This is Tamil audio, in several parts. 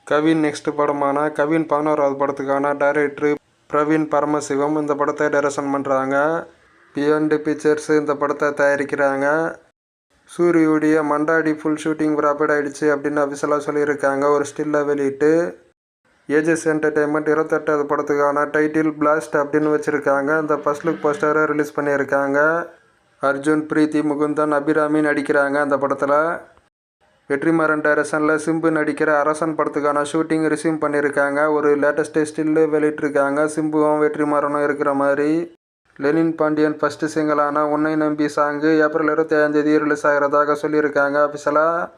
கவின் நெக்ஸ்ட் படமான கவின் 11வது படத்துக்கான டைரக்டர் பிரவீன் பரமசிவம் இந்த படத்தை டைரக்ஷன் பண்ணுறாங்க. பியாண்ட் பிக்சர்ஸ் இந்த படத்தை தயாரிக்கிறாங்க. சூரியுடைய மண்டாடி ஃபுல் ஷூட்டிங் ப்ராப்பர்ட் ஆகிடுச்சு அப்படின்னு அஃபிஷியலாக சொல்லியிருக்காங்க ஒரு ஸ்டில்லை வெளியிட்டு. ஏஜஸ் என்டர்டெயின்மெண்ட் 28வது படத்துக்கான டைட்டில் பிளாஸ்ட் அப்படின்னு வச்சுருக்காங்க. இந்த ஃபர்ஸ்ட் லுக் போஸ்டரை ரிலீஸ் பண்ணியிருக்காங்க. அர்ஜுன், பிரீத்தி முகுந்தன், அபிராமி நடிக்கிறாங்க அந்த படத்தில். வெற்றிமாறன் டைரக்ஷனில் சிம்பு நடிக்கிற அரசன் படத்துக்கான ஷூட்டிங் ரிசீவ் பண்ணியிருக்காங்க. ஒரு லேட்டஸ்ட் ஸ்டில்லு வெளியிட்டிருக்காங்க சிம்புவும் வெற்றிமாறனும் இருக்கிற மாதிரி. லெனின் பாண்டியன் ஃபஸ்ட்டு சிங்கிளான உன்னை நம்பி சாங்கு ஏப்ரல் 25 ரிலீஸ் ஆகிறதாக சொல்லியிருக்காங்க அஃபிஷியலாக.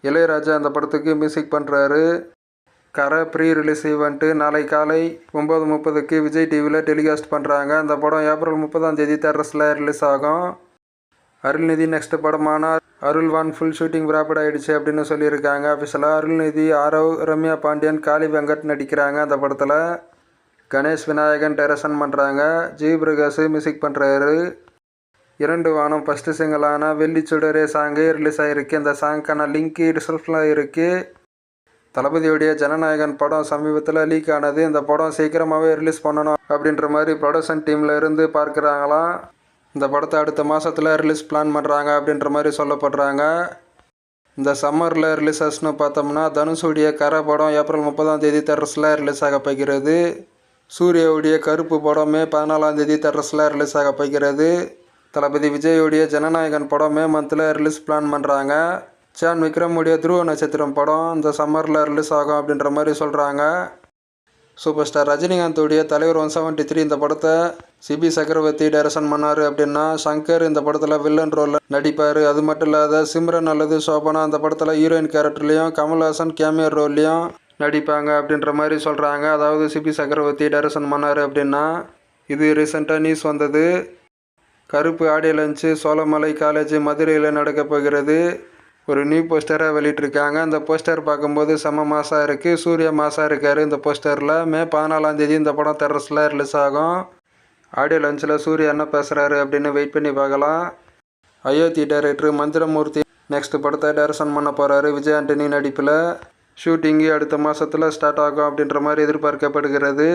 இளையராஜா அந்த படத்துக்கு மியூசிக் பண்ணுறாரு. கரை ப்ரீ ரிலீஸ் ஈவெண்ட்டு நாளை காலை 9:30க்கு விஜய் டிவியில் டெலிகாஸ்ட் பண்ணுறாங்க. அந்த படம் ஏப்ரல் 30 தேட்டர்ஸில் ரிலீஸ் ஆகும். அருள்நிதி நெக்ஸ்ட் படமான அருள்வான் ஃபுல் ஷூட்டிங் ப்ராப்பர்ட் ஆகிடுச்சு அப்படின்னு சொல்லியிருக்காங்க அஃபிஷியலாக. அருள்நிதி, ஆரவ், ரம்யா பாண்டியன், காளி வெங்கட் நடிக்கிறாங்க அந்த படத்தில். கணேஷ் விநாயகன் டைரக்ஷன் பண்ணுறாங்க. ஜி பிரகாஷ் மியூசிக் பண்ணுறாரு. 2 வானம் ஃபஸ்ட்டு சிங்கிளான வெள்ளி சுடரே சாங்கு ரிலீஸ் ஆகிருக்கு. இந்த சாங்க்கான லிங்க்கு டிஸ்கிரிப்ஷனில் இருக்குது. தளபதியுடைய ஜனநாயகன் படம் சமீபத்தில் லீக் ஆனது. இந்த படம் சீக்கிரமாகவே ரிலீஸ் பண்ணணும் அப்படின்ற மாதிரி ப்ரொடக்ஷன் டீமில் இருந்து பார்க்குறாங்களாம். இந்த படத்தை அடுத்த மாதத்தில் ரிலீஸ் பிளான் பண்ணுறாங்க அப்படின்ற மாதிரி சொல்லப்படுறாங்க. இந்த சம்மரில் ரிலீஸஸ்னு பார்த்தோம்னா தனுஷுடைய கரை படம் ஏப்ரல் 30 தேட்டர்ஸில் ரிலீஸ் ஆக போகிறது. சூர்யாவுடைய கருப்பு படம் மே 14 தேட்டர்ஸில் ரிலீஸ் ஆக போகிறது. தளபதி விஜயுடைய ஜனநாயகன் படம் மே மந்தில் ரிலீஸ் பிளான் பண்ணுறாங்க. சான் விக்ரமுடைய துருவ நட்சத்திரம் படம் இந்த சம்மரில் ரிலீஸ் ஆகும் அப்படின்ற மாதிரி சொல்கிறாங்க. சூப்பர் ஸ்டார் ரஜினிகாந்தோடைய தலைவர் 173 இந்த படத்தை சிபி சக்கரவர்த்தி டைரக்ஷன் பண்ணார் அப்படின்னா சங்கர் இந்த படத்தில் வில்லன் ரோலில் நடிப்பார். அது மட்டும் இல்லாத சிம்ரன் அல்லது சோபனா அந்த படத்தில் ஹீரோயின் கேரக்டர்லேயும், கமல்ஹாசன் கேமியர் ரோல்லையும் நடிப்பாங்க அப்படின்ற மாதிரி சொல்கிறாங்க. அதாவது சிபி சக்கரவர்த்தி டைரக்ஷன் பண்ணார் அப்படின்னா. இது ரீசெண்டாக நியூஸ் வந்தது. கருப்பு ஆடியோ லான்ச்சு சோழமலை காலேஜ் மதுரையில் நடக்க போகிறது. ஒரு நியூ போஸ்டரை வெளியிட்டிருக்காங்க. அந்த போஸ்டர் பார்க்கும்போது செம்ம மாசாக இருக்குது. சூர்யா மாசாக இருக்கார் இந்த போஸ்டரில். மே 14 இந்த படம் தேட்டர்ஸில் ரிலீஸ் ஆகும். ஆடியோ லான்ச்சில் சூர்யா என்ன பேசுகிறாரு அப்படின்னு வெயிட் பண்ணி பார்க்கலாம். அயோத்தி டைரக்டர் மந்திரமூர்த்தி நெக்ஸ்ட் படத்தை டைரக்ஷன் பண்ண போகிறாரு விஜய் ஆண்டனி நடிப்பில். ஷூட்டிங்கு அடுத்த மாதத்தில் ஸ்டார்ட் ஆகும் அப்படின்ற மாதிரி எதிர்பார்க்கப்படுகிறது.